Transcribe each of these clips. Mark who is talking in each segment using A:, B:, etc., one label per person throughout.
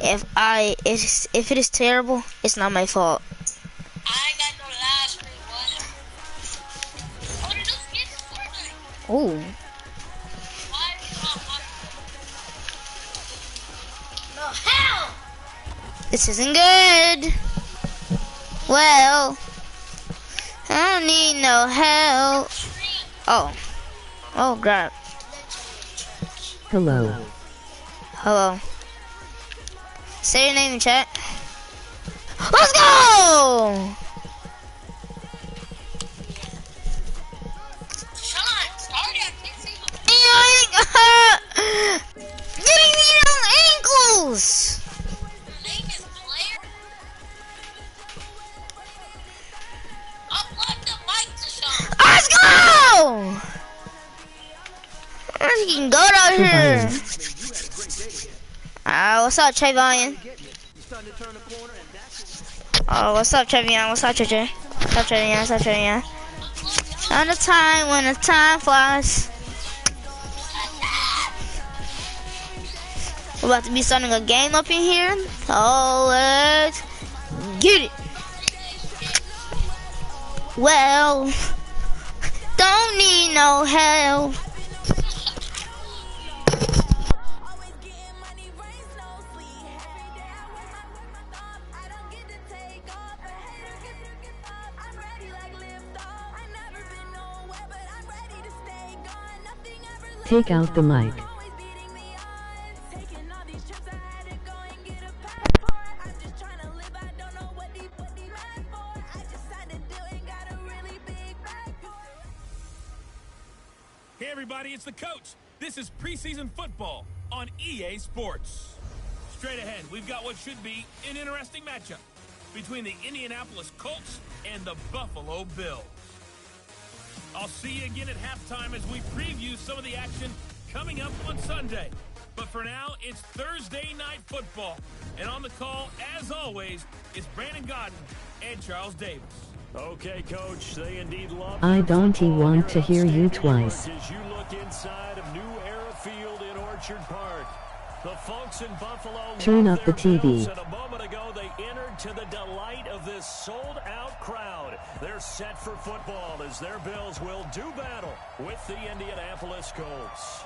A: if it is terrible, it's not my fault.
B: I ain't got no last one. Oh, did those get Fortnite?
A: Oh.
B: Why? No hell!
A: This isn't good. Well, I don't need no help. Oh. Oh, God.
C: Hello.
A: Hello. Say your name in chat. Let's go!
B: Sean, sorry, I can't see
A: Getting me on ankles!
B: latest player. Unplug the mic to Sean.
A: Let's go! You can go down here. What's up, Trayvon? Oh, what's up, Trevion? What's up, JJ? What's up, Trevion? What's up, Trevion? On the time when the time flies. We're about to be starting a game up in here. Oh, let's get it. Well, don't need no help.
C: Take out the mic.
D: Hey everybody, it's the coach. This is preseason football on EA Sports. Straight ahead, we've got what should be an interesting matchup between the Indianapolis Colts and the Buffalo Bills. I'll see you again at halftime as we preview some of the action coming up on Sunday. But for now, it's Thursday Night Football. And on the call, as always, is Brandon Godden and Charles Davis. Okay, Coach, they indeed love
C: I don't want to hear you twice.
D: as you look inside of New Era Field in Orchard Park. The folks in Buffalo
C: Turn
D: love
C: up the
D: their
C: TV.
D: Bills, and a moment ago they entered to the delight of this sold-out crowd. They're set for football as their Bills will do battle with the Indianapolis Colts.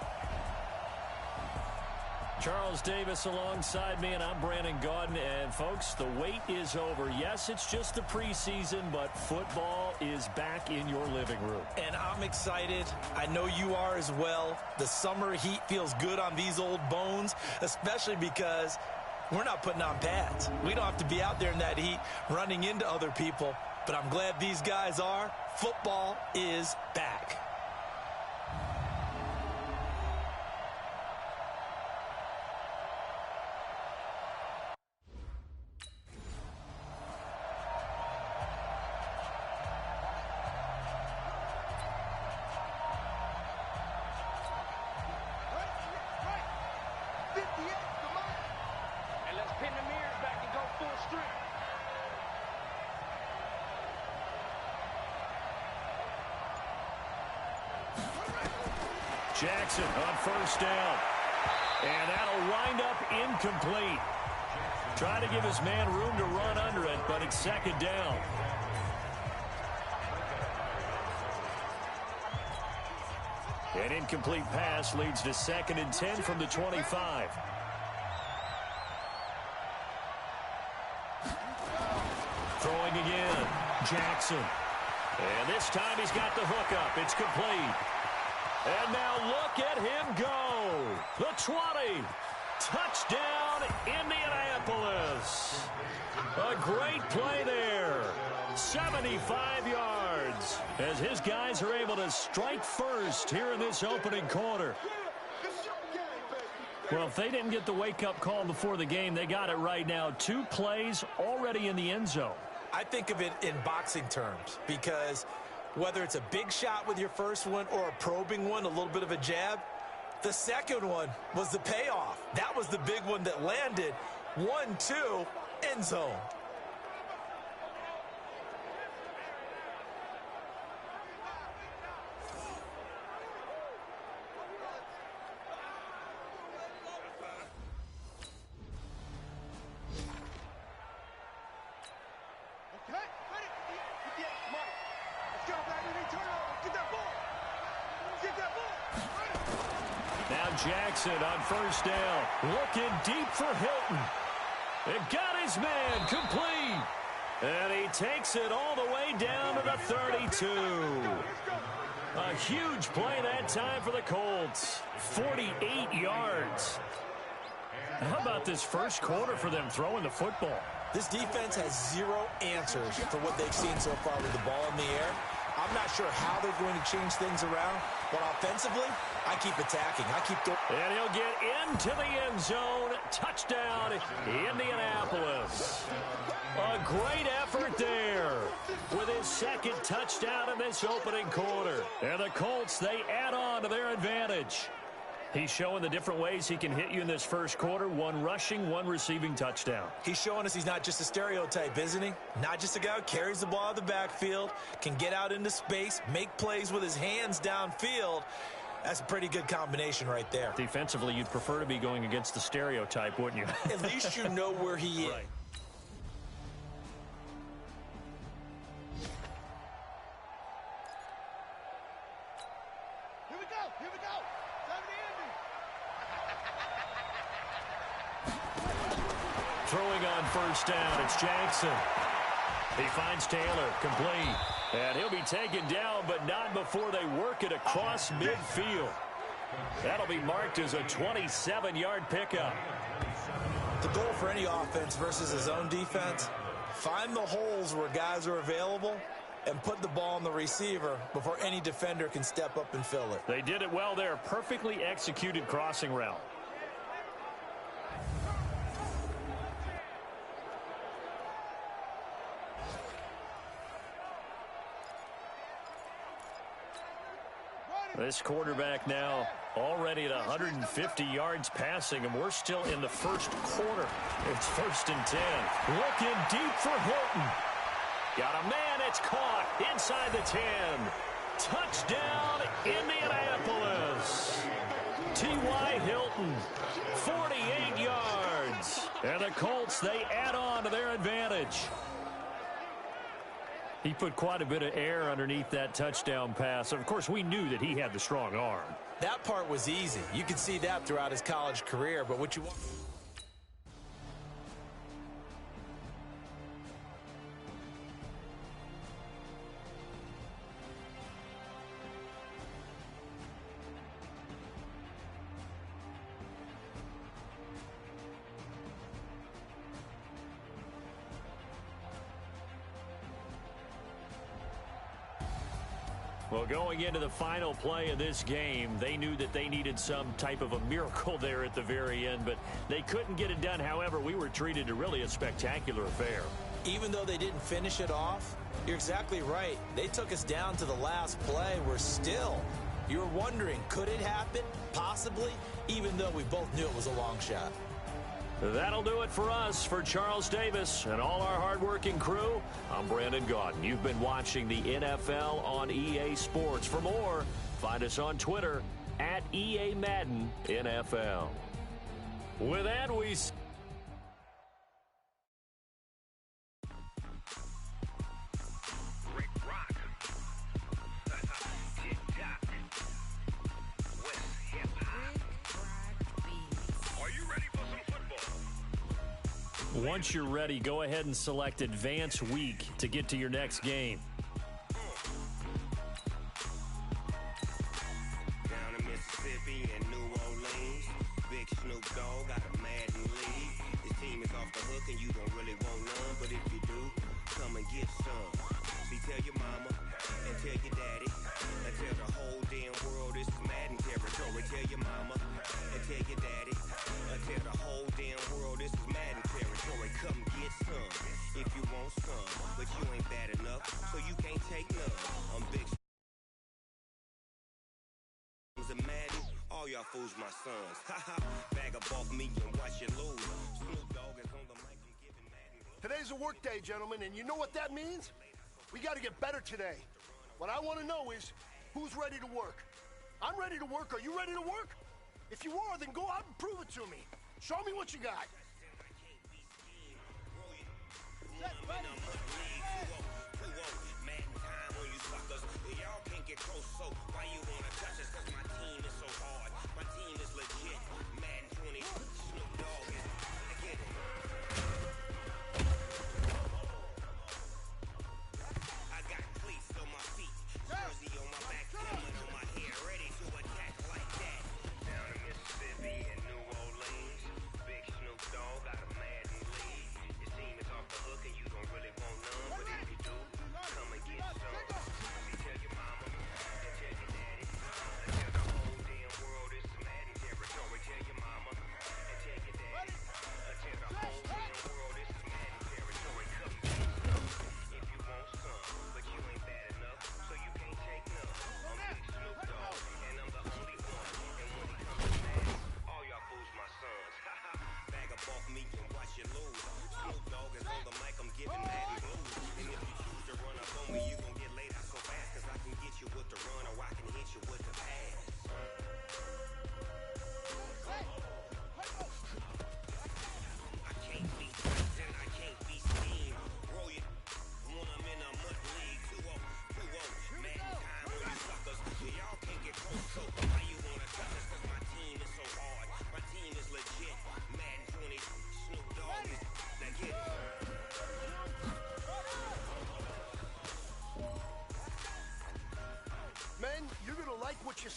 D: Charles Davis alongside me, and I'm Brandon Godden. And folks, the wait is over. Yes, it's just the preseason, but football is back in your living room.
E: And I'm excited. I know you are as well. The summer heat feels good on these old bones, especially because we're not putting on pads. We don't have to be out there in that heat running into other people. But I'm glad these guys are. Football is back.
D: Jackson on first down. And that'll wind up incomplete. Try to give his man room to run under it, but it's second down. An incomplete pass leads to 2nd and 10 from the 25. Throwing again. Jackson. And this time he's got the hook up. It's complete. And now look at him go. The 20. Touchdown, Indianapolis. A great play there. 75 yards as his guys are able to strike first here in this opening quarter. Well, if they didn't get the wake-up call before the game, they got it right now. 2 plays already in the end zone.
E: I think of it in boxing terms because whether it's a big shot with your first one or a probing one, a little bit of a jab, the second one was the payoff. That was the big one that landed. 1-2, end zone.
F: Jackson on first down. Looking deep for Hilton. It got his man complete. And he takes it all the way down to the 32. A huge play that time for the Colts. 48 yards. How about this first quarter for them throwing the football?
E: This defense has zero answers for what they've seen so far with the ball in the air. I'm not sure how they're going to change things around, but offensively, I keep attacking. I keep throwing.
F: And he'll get into the end zone. Touchdown, Indianapolis. A great effort there with his second touchdown in this opening quarter. And the Colts, they add on to their advantage. He's showing the different ways he can hit you in this first quarter. One rushing, one receiving touchdown.
E: He's showing us he's not just a stereotype, isn't he? Not just a guy who carries the ball out of the backfield, can get out into space, make plays with his hands downfield. That's a pretty good combination right there.
F: Defensively, you'd prefer to be going against the stereotype, wouldn't you?
E: At least you know where he is.
F: Right.
G: Here we go. Here we go.
F: Throwing on first down, it's Jackson. He finds Taylor, complete. And he'll be taken down, but not before they work it across midfield. That'll be marked as a 27-yard pickup.
E: The goal for any offense versus his own defense, find the holes where guys are available and put the ball on the receiver before any defender can step up and fill it.
F: They did it well there. Perfectly executed crossing route. This quarterback now already at 150 yards passing, and we're still in the first quarter. It's 1st and 10. Looking deep for Hilton. Got a man, it's caught inside the 10. Touchdown, Indianapolis. T.Y. Hilton, 48 yards. And the Colts, they add on to their advantage. He put quite a bit of air underneath that touchdown pass. Of course, we knew that he had the strong arm.
E: That part was easy. You could see that throughout his college career, but what you want...
F: Well, going into the final play of this game, they knew that they needed some type of a miracle there at the very end, but they couldn't get it done. However, we were treated to really a spectacular affair.
E: Even though they didn't finish it off, you're exactly right. They took us down to the last play. We're still, you were wondering, could it happen? Possibly, even though we both knew it was a long shot.
F: That'll do it for us. For Charles Davis and all our hardworking crew, I'm Brandon Gaudin. You've been watching the NFL on EA Sports. For more, find us on Twitter at EA Madden NFL. With that, we... Once you're ready, go ahead and select Advance Week to get to your next game.
H: Down in Mississippi and New Orleans, Big Snoop Dogg got a Madden league. This team is off the hook and you don't really want none, but if you do, come and get some. See, tell your mama and tell your daddy and tell the whole damn world this is Madden territory. Tell your mama and tell your daddy and tell the whole damn world this is Madden territory. Come get some if you want some, but you ain't bad enough, so you can't take none. I'm Big a Madden, all y'all fools my sons. Haha, bag up off me and watch you lose. Snoop Dogg is on the mic, I'm giving Madden.
G: Today's a work day, gentlemen, and you know what that means? We got to get better today. What I want to know is, who's ready to work? I'm ready to work. Are you ready to work? If you are, then go out and prove it to me. Show me what you got.
H: Madden time on you suckers. Y'all can't get close, so why you wanna touch us? 'Cause my team is so hard. My team is legit.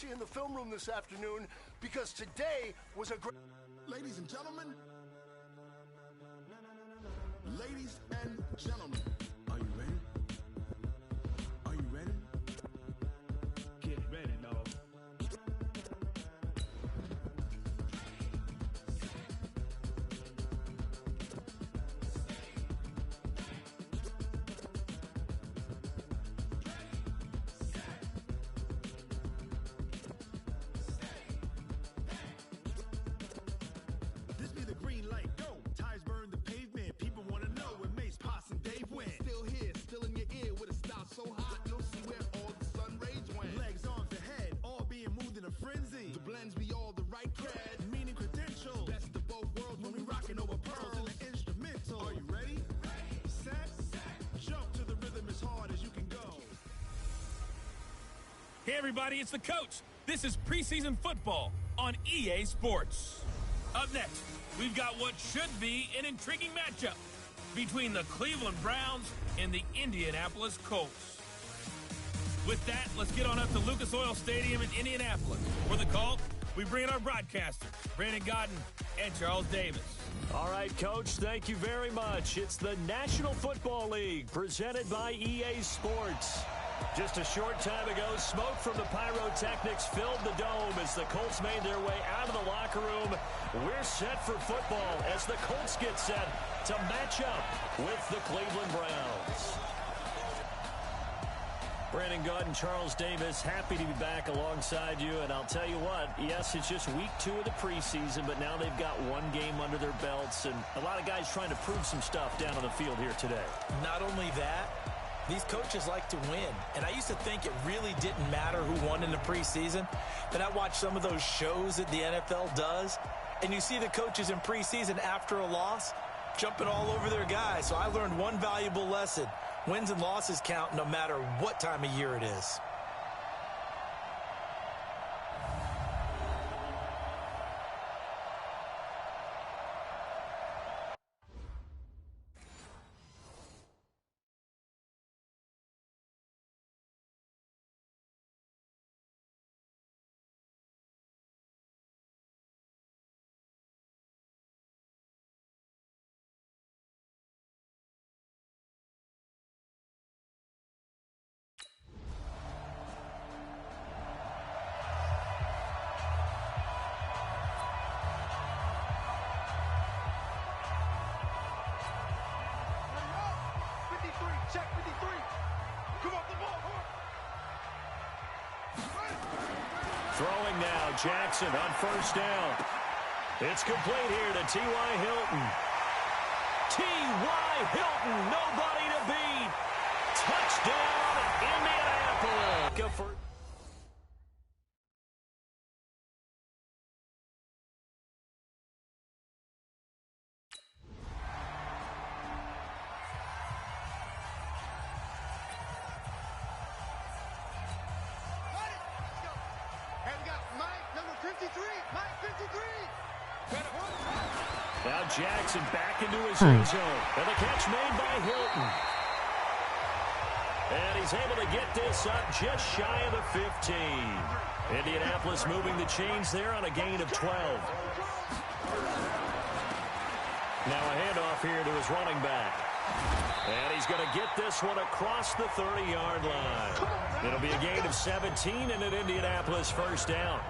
G: you in the film room this afternoon because today was a great...
I: Ladies and gentlemen, ladies and gentlemen, are you ready? Are you ready? Get ready, dog. This be the green light, go. Tires burn the pavement. People want to know where Mace, Poss, and Dave went. Still here, still in your ear with a style so hot, you'll see where all the sun rays went. Legs, arms, and head, all being moved in a frenzy. The blends be all the right cred, meaning credentials. Best of both worlds when we rocking over pearls in the instrumental. Are you ready? Set, jump to the rhythm as hard as you can go.
D: Hey, everybody, it's the coach. This is preseason football on EA Sports. Up next, we've got what should be an intriguing matchup between the Cleveland Browns and the Indianapolis Colts. With that, let's get on up to Lucas Oil Stadium in Indianapolis. For the call, we bring in our broadcasters, Brandon Godden and Charles Davis.
F: All right, Coach, thank you very much. It's the National Football League presented by EA Sports. Just a short time ago, smoke from the pyrotechnics filled the dome as the Colts made their way out of the locker room. We're set for football as the Colts get set to match up with the Cleveland Browns. Brandon Godden, Charles Davis, happy to be back alongside you. And I'll tell you what, yes, it's just week 2 of the preseason, but now they've got one game under their belts. And a lot of guys trying to prove some stuff down on the field here today.
E: Not only that, these coaches like to win. And I used to think it really didn't matter who won in the preseason. Then I watched some of those shows that the NFL does, and you see the coaches in preseason after a loss jumping all over their guys. So I learned one valuable lesson. Wins and losses count no matter what time of year it is.
G: Check 53. Come on, the ball.
F: Throwing now, Jackson on first down. It's complete here to T.Y. Hilton. T.Y. Hilton, nobody to beat. Touchdown, Indianapolis. Go for it. Now Jackson back into his end zone. And the catch made by Hilton. And he's able to get this up just shy of the 15. Indianapolis moving the chains there on a gain of 12. Now a handoff here to his running back. And he's going to get this one across the 30-yard line. It'll be a gain of 17 and an Indianapolis first down.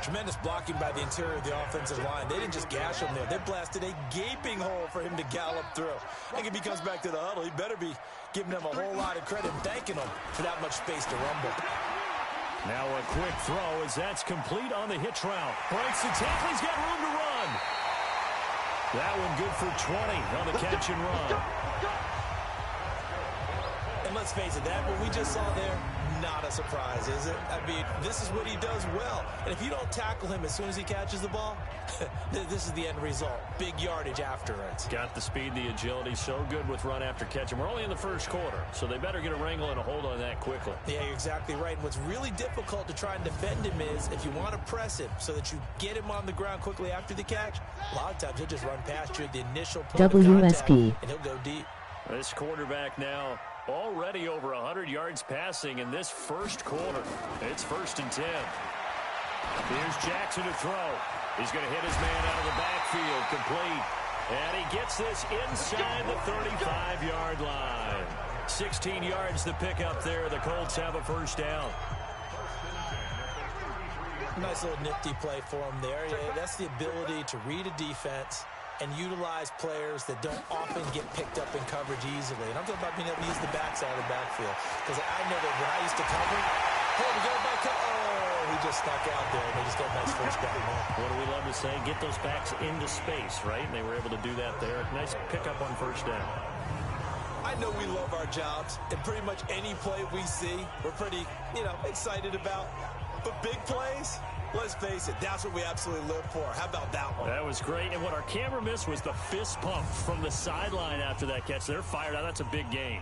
E: Tremendous blocking by the interior of the offensive line. They didn't just gash him there. They blasted a gaping hole for him to gallop through. I think if he comes back to the huddle, he better be giving them a whole lot of credit and thanking them for that much space to rumble.
F: Now a quick throw as that's complete on the hitch route. Breaks the tackle. He's got room to run. That one good for 20 on the catch and run.
E: And let's face it, that what we just saw there, not a surprise, is it? I mean, this is what he does well. And if you don't tackle him as soon as he catches the ball, this is the end result. Big yardage after it.
F: Got the speed, the agility, so good with run after catch. And we're only in the first quarter, so they better get a wrangle and a hold on that quickly.
E: Yeah, you're exactly right. And what's really difficult to try and defend him is if you want to press him so that you get him on the ground quickly after the catch, a lot of times he'll just run past you at the initial point of contact, and he'll go deep.
F: This quarterback now Already over 100 yards passing in this first quarter. It's 1st and 10. Here's Jackson to throw. He's going to hit his man out of the backfield. Complete. And he gets this inside the 35-yard line. 16 yards to pick up there. The Colts have a first down.
E: Nice little nifty play for him there. Yeah, that's the ability to read a defense and utilize players that don't often get picked up in coverage easily. And I'm talking about being able to use the backside of the backfield. Because I know that when I used to cover, hey, we got a back. Oh, he just stuck out there, and they just got a nice first down there.
F: What do we love to say? Get those backs into space, right? And they were able to do that there. Nice pickup on first down.
E: I know we love our jobs, and pretty much any play we see, we're pretty, excited about. But big plays, let's face it, that's what we absolutely live for. How about that one?
F: That was great. And what our camera missed was the fist pump from the sideline after that catch. They're fired out. That's a big gain.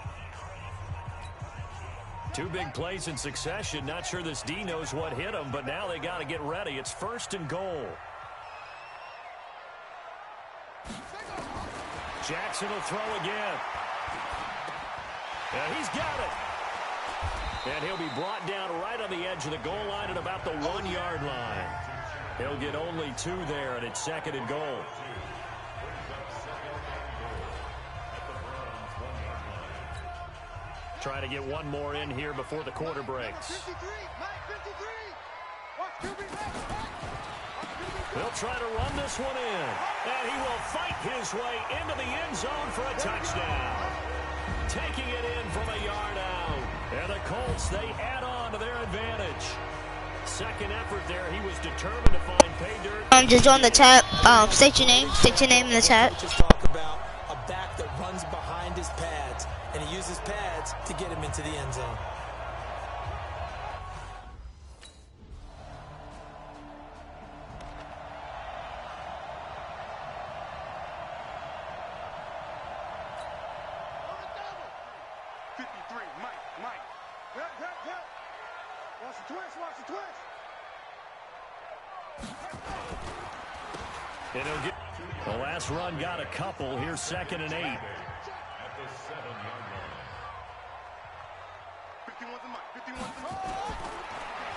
F: 2 big plays in succession. Not sure this D knows what hit him, but now they got to get ready. It's 1st and goal. Jackson will throw again. And he's got it. And he'll be brought down right on the edge of the goal line at about the 1-yard line. He'll get only 2 there, and it's 2nd and goal. Trying to get one more in here before the quarter breaks. They'll try to run this one in. And he will fight his way into the end zone for a touchdown. Taking it in from a yard out. And the Colts, they add on to their advantage. Second effort there. He was determined to find pay dirt.
A: Just on the chat. State your name. State your name in the chat.
E: Just talk about a back that runs behind his pads, and he uses pads to get him into the end zone.
F: The last run got a couple. Here's 2nd and 8.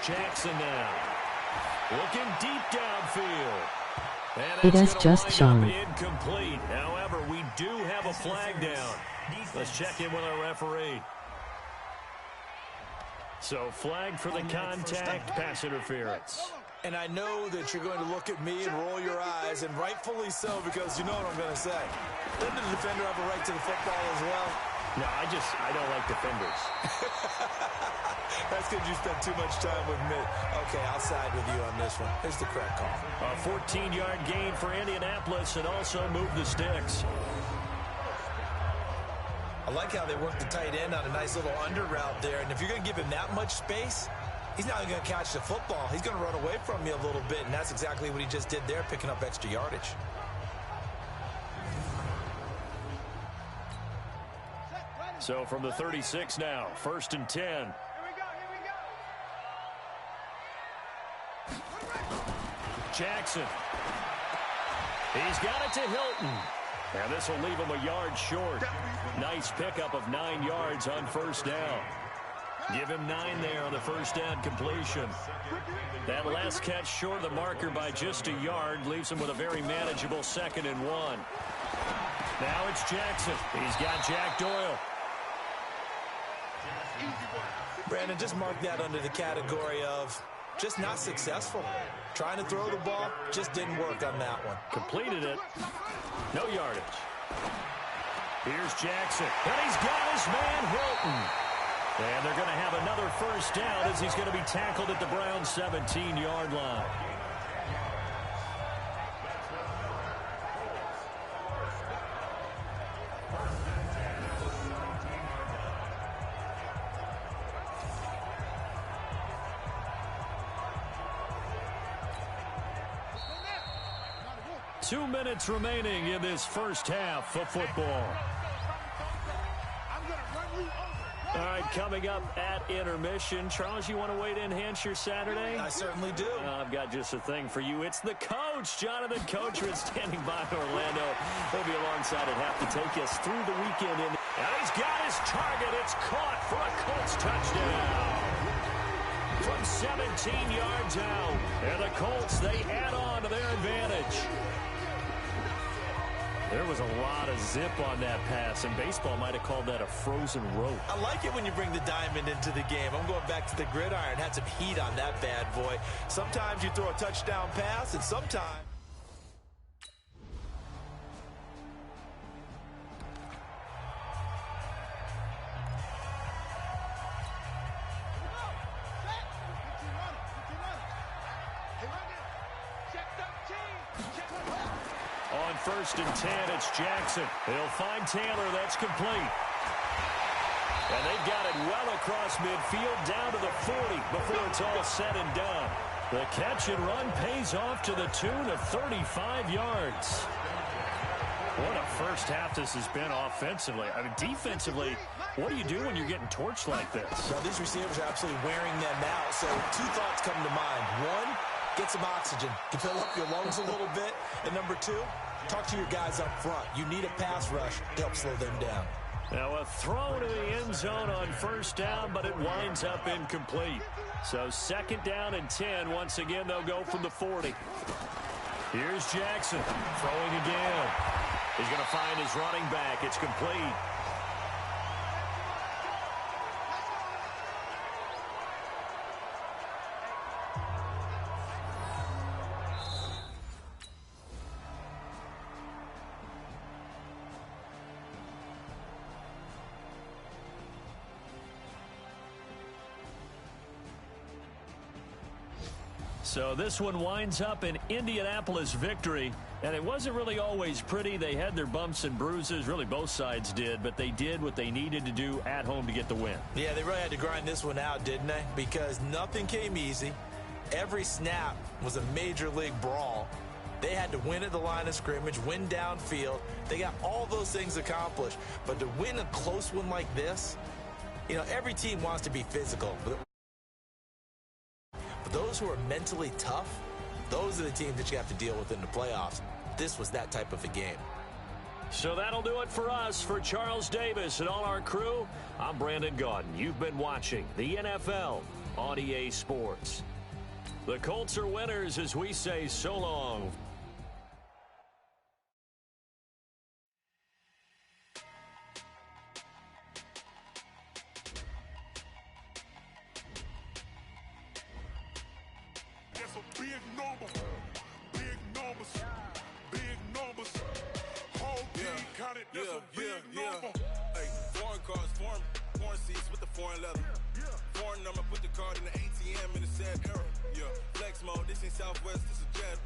F: Jackson now. Looking deep downfield.
C: It is just shown.
F: Incomplete. However, we do have a flag down. Let's check in with our referee. So flag for the contact, pass interference.
E: And I know that you're going to look at me and roll your eyes, and rightfully so, because you know what I'm going to say. Doesn't the defender have a right to the football as well?
F: No, I don't like defenders.
E: That's because you spent too much time with me. Okay, I'll side with you on this one. Here's the correct call.
F: A 14-yard gain for Indianapolis, and also move the sticks.
E: I like how they work the tight end on a nice little under route there, and if you're going to give him that much space, he's not going to catch the football. He's going to run away from you a little bit, and that's exactly what he just did there, picking up extra yardage.
F: So from the 36 now, 1st and 10.
I: Here we go.
F: Jackson. He's got it to Hilton. And this will leave him a yard short. Nice pickup of 9 yards on first down. Give him 9 there on the first down completion. That last catch short of the marker by just a yard leaves him with a very manageable 2nd and 1. Now it's Jackson. He's got Jack Doyle.
E: Brandon, just mark that under the category of just not successful. Trying to throw the ball, just didn't work on that one.
F: Completed it. No yardage. Here's Jackson. And he's got his man Hilton. And they're going to have another first down as he's going to be tackled at the Browns' 17-yard line. Two minutes remaining in this first half of football. All right, coming up at intermission. Charles, you want to wait to enhance your Saturday?
E: I certainly do.
F: I've got just a thing for you. It's the coach, Jonathan Coachman, standing by in Orlando. He'll be alongside at half to take us through the weekend. And he's got his target. It's caught for a Colts touchdown. From 17 yards out. And the Colts, they add on to their advantage. There was a lot of zip on that pass, and baseball might have called that a frozen rope.
E: I like it when you bring the diamond into the game. I'm going back to the gridiron. Had some heat on that bad boy. Sometimes you throw a touchdown pass, and sometimes...
F: On 1st and 10, it's Jackson. He'll find Taylor. That's complete. And they've got it well across midfield down to the 40 before it's all said and done. The catch and run pays off to the tune of 35 yards. What a first half this has been offensively. I mean, defensively, what do you do when you're getting torched like this?
E: Well, these receivers are absolutely wearing them out. So 2 thoughts come to mind. 1, get some oxygen to fill up your lungs a little bit. And number 2, talk to your guys up front. You need a pass rush to help slow them down.
F: Now a throw to the end zone on 1st down, but it winds up incomplete. So 2nd down and 10. Once again, they'll go from the 40. Here's Jackson throwing again. He's going to find his running back. It's complete. So this one winds up an Indianapolis victory, and it wasn't really always pretty. They had their bumps and bruises, really both sides did, but they did what they needed to do at home to get the win.
E: Yeah, they really had to grind this one out, didn't they? Because nothing came easy. Every snap was a major league brawl. They had to win at the line of scrimmage, win downfield. They got all those things accomplished. But to win a close one like this, you know, every team wants to be physical. But those who are mentally tough, those are the teams that you have to deal with in the playoffs. This was that type of a game.
F: So that'll do it for us. For Charles Davis and all our crew, I'm Brandon Gaudin. You've been watching the NFL on EA Sports. The Colts are winners as we say so long.
I: Hey, foreign cars, foreign seats with the foreign leather. Foreign number, put the card in the ATM in the sad era. Yeah, flex mode, this ain't Southwest, this is jet.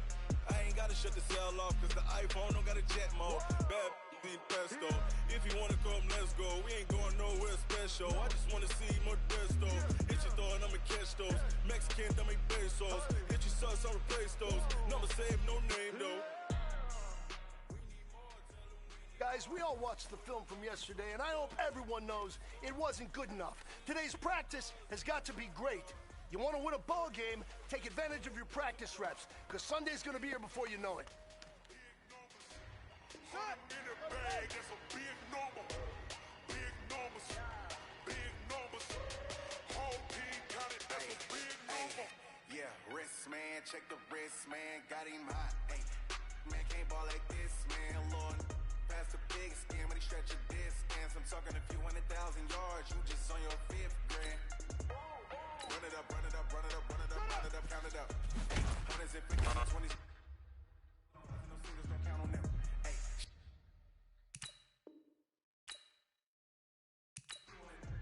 I: I ain't gotta shut the cell off, cause the iPhone don't got a jet mode. Bad need pesto. If you wanna come, let's go. We ain't going nowhere special. I just wanna see more Desto. Hit your thought, I'ma catch those. Mexican, dummy pesos. Hit your sus, I'll replace those. Number save, no name though.
G: Guys, we all watched the film from yesterday, and I hope everyone knows it wasn't good enough. Today's practice has got to be great. You want to win a ball game, take advantage of your practice reps, because Sunday's going to be here before you know it.
I: Yeah, wrist man, check the wrist man, got him hot. Hey, man can't ball like this, man, Lord. Pass the big skin when he stretch a distance. I'm talking a few 100,000 yards, you just on your 5th grade. Run it up, run it up, run it up, run it up, run it up, count it up. Hundreds and 50s and 20s. No singles, don't count on them. Hey.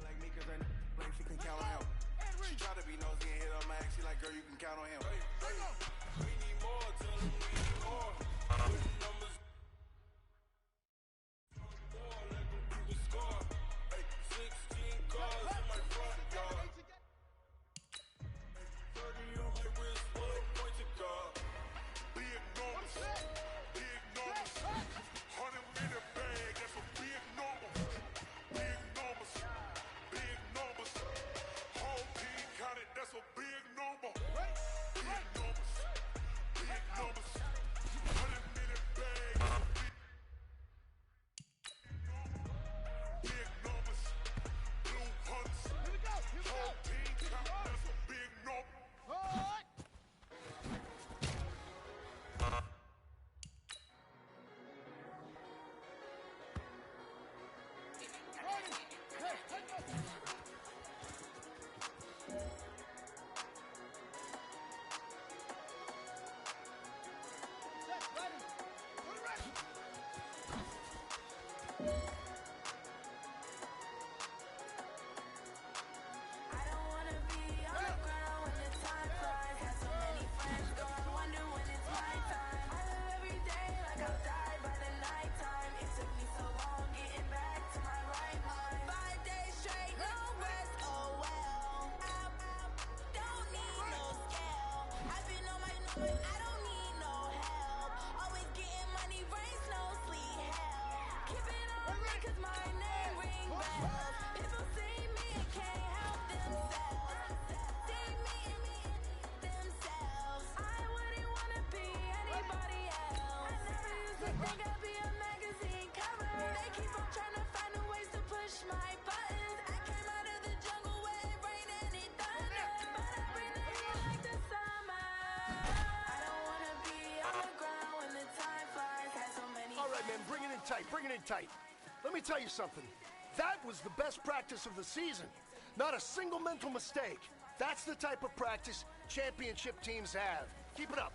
I: Like me, cause I like she can count on him. She try to be nosy and hit up my ex. She like, girl, you can count on him. We need more, tell them we need more. Numbers. That's a big number. Big numbers. Big numbers.
G: bring it in tight, bring it in tight. Let me tell you something. That was the best practice of the season. Not a single mental mistake. That's the type of practice championship teams have. Keep it up.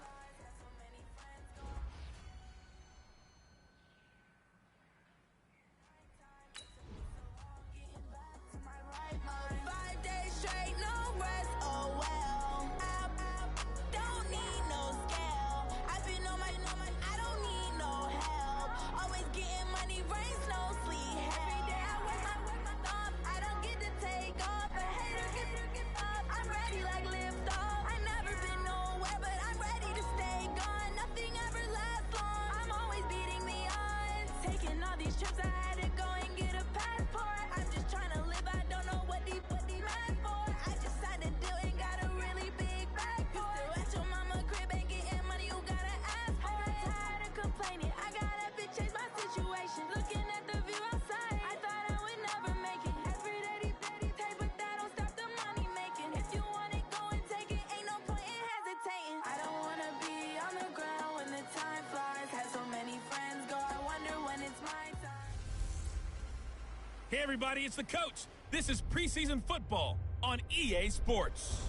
D: Hey everybody, it's the coach. This is preseason football on EA Sports.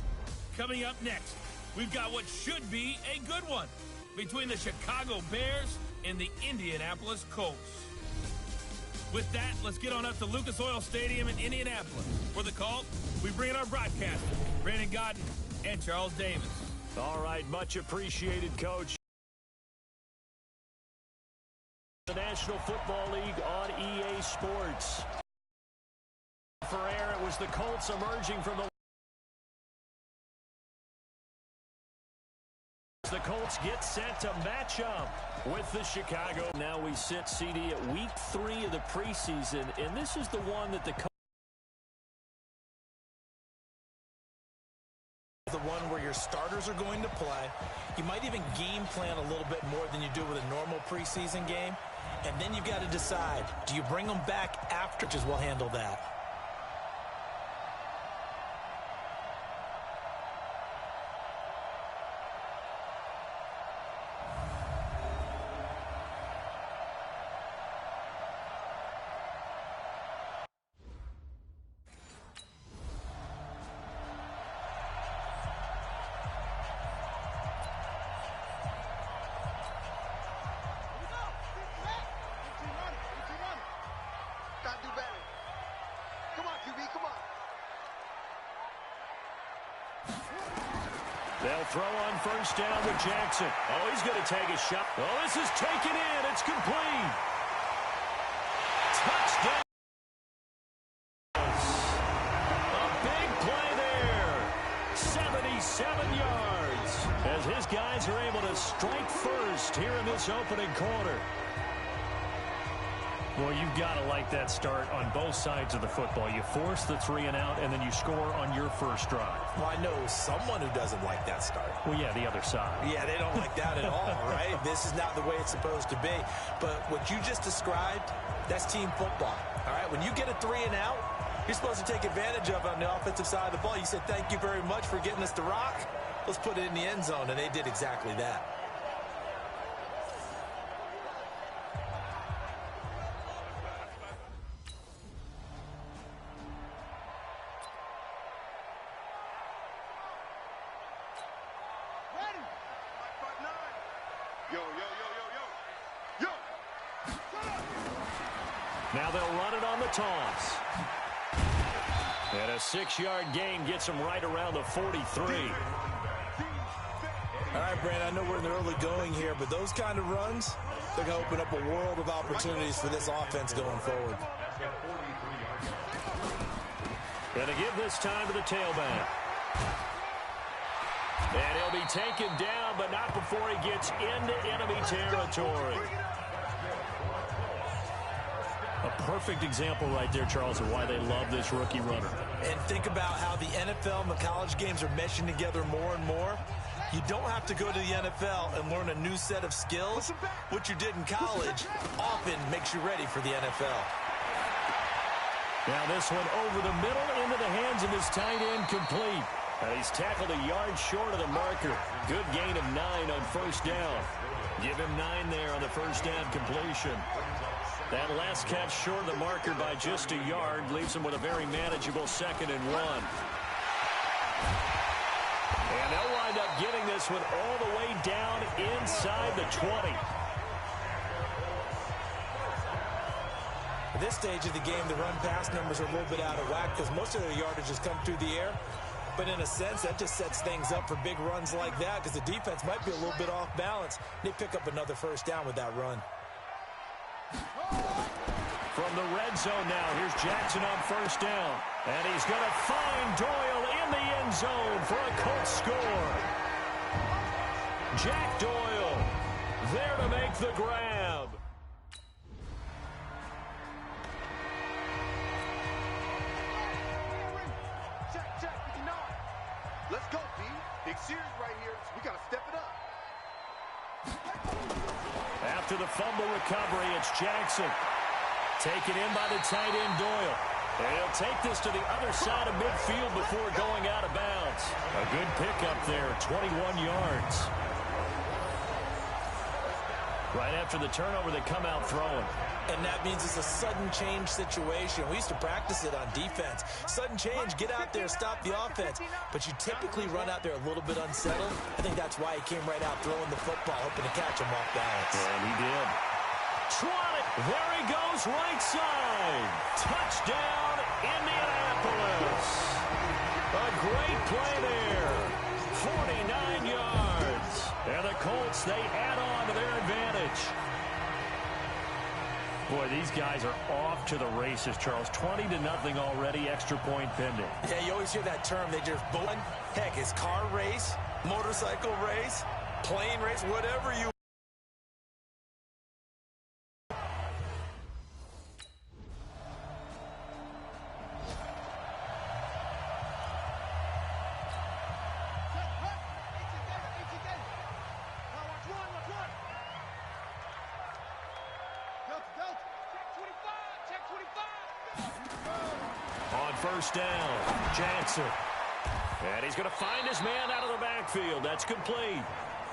D: Coming up next, we've got what should be a good one between the Chicago Bears and the Indianapolis Colts. With that, let's get on up to Lucas Oil Stadium in Indianapolis. For the call, we bring in our broadcasters, Brandon Godden and Charles Davis.
F: All right, much appreciated, Coach. The National Football League on EA Sports. For air, it was the Colts emerging from the Colts get set to match up with the Chicago. Now we sit CD at week 3 of the preseason, and this is the one that the
E: one where your starters are going to play. You might even game plan a little bit more than you do with a normal preseason game. And then you've got to decide, do you bring them back after? Just will handle that.
F: They'll throw on first down with Jackson. Oh, he's going to take a shot. Oh, this is taken in. It's complete. Touchdown. A big play there. 77 yards. As his guys are able to strike first here in this opening quarter.
J: Well, you've got to like that start on both sides of the football. You force the 3 and out, and then you score on your first drive.
E: Well, I know someone who doesn't like that start.
J: Well, yeah, the other side.
E: Yeah, they don't like that at all, right? This is not the way it's supposed to be. But what you just described, that's team football, all right? When you get a 3 and out, you're supposed to take advantage of it on the offensive side of the ball. You said, thank you very much for getting us the rock. Let's put it in the end zone, and they did exactly that.
F: Now they'll run it on the toss. And a 6-yard gain gets them right around the 43.
E: All right, Brandon, I know we're in the early going here, but those kind of runs, they're going to open up a world of opportunities for this offense going forward.
F: Going to give this time to the tailback. And he'll be taken down, but not before he gets into enemy territory.
J: A perfect example right there, Charles, of why they love this rookie runner.
E: And think about how the NFL and the college games are meshing together more and more. You don't have to go to the NFL and learn a new set of skills. What you did in college often makes you ready for the NFL.
F: Now this one over the middle into the hands of his tight end, complete. And he's tackled a yard short of the marker. Good gain of 9 on first down. Give him 9 there on the first down completion. That last catch short of the marker by just a yard leaves him with a very manageable 2nd and 1. And they'll wind up getting this one all the way down inside the 20.
E: At this stage of the game, the run-pass numbers are a little bit out of whack because most of their yardage has come through the air. But in a sense, that just sets things up for big runs like that because the defense might be a little bit off balance. They pick up another first down with that run.
F: From the red zone now, here's Jackson on first down. And he's going to find Doyle in the end zone for a Colts score. Jack Doyle there to make the grab.
I: Check, 59. Let's go, B. Big series right here. We got to step it up.
F: After the fumble recovery, it's Jackson. Taken in by the tight end, Doyle. And he'll take this to the other side of midfield before going out of bounds. A good pickup there, 21 yards. Right after the turnover, they come out throwing.
E: And that means it's a sudden change situation. We used to practice it on defense. Sudden change, get out there, stop the offense. But you typically run out there a little bit unsettled. I think that's why he came right out throwing the football, hoping to catch him off balance.
F: And he did. Trot it. There he goes, right side. Touchdown, Indianapolis. A great play there. 49 yards. And the Colts, they add on to their advantage. Boy, these guys are off to the races, Charles. 20-0 already, extra point pending.
E: Yeah, you always hear that term. They just bowling. Heck, it's car race, motorcycle race, plane race, whatever you.
F: First down, Jackson. And he's going to find his man out of the backfield. That's complete.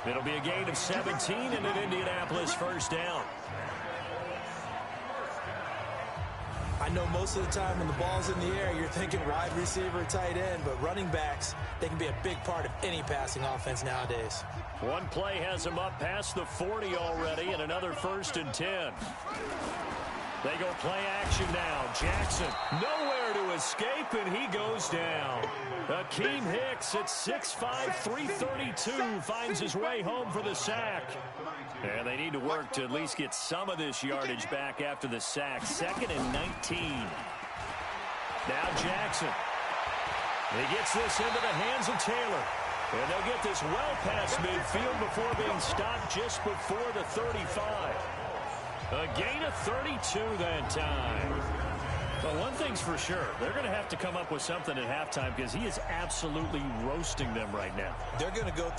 F: It'll be a gain of 17 and an Indianapolis first down.
E: I know most of the time when the ball's in the air, you're thinking wide receiver, tight end, but running backs, they can be a big part of any passing offense nowadays.
F: One play has him up past the 40 already, and another 1st and 10. They go play action now. Jackson nowhere to escape, and he goes down. Akeem Hicks at 6'5", 332 finds his way home for the sack. And they need to work to at least get some of this yardage back after the sack. 2nd and 19. Now Jackson. He gets this into the hands of Taylor. And they'll get this well past midfield before being stopped just before the 35. A gain of 32 that time. But one thing's for sure, they're going to have to come up with something at halftime because he is absolutely roasting them right now.
E: They're going to go